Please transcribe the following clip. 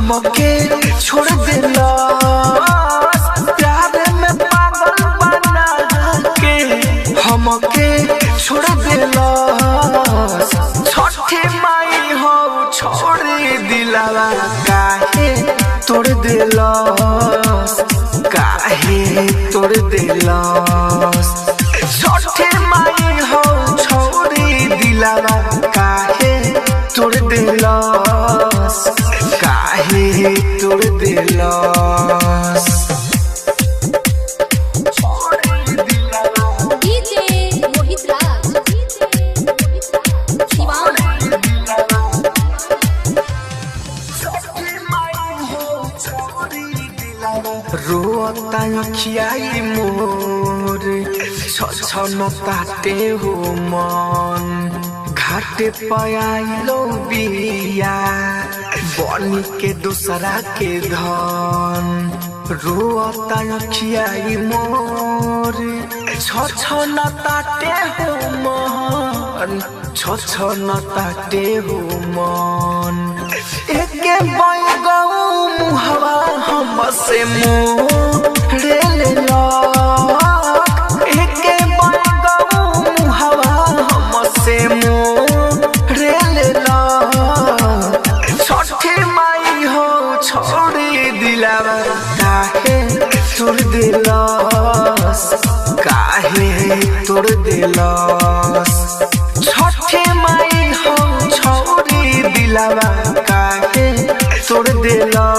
हमके छोड़ देला प्यार में पागल बना के हमके छोड़ देला छठी माई हो छोड़ दिलावा काहे तोड़ देला काहे तोड़ देला छठी माई हो छोड़ दिलावा काहे तोड़ देला काहे तोड़ देला रोता अखियाई मोर छछन ताटे हो मन घाटे पयाइलो बिया बनी के दूसरा के धन रोता अखियाई मोर छछन ताटे हो मन छछन ताटे हो मन एके बैगौ मुहवा हमसे मोड़े लेला एके बैगौ मुहवा हमसे मोड़े लेला छठी माई हो छोड़ दिलावा काहे तोड़ दिलास काहे तोड़ दिलास छठी माई हो छोड़ दिलावा काहे तोड़ दिलास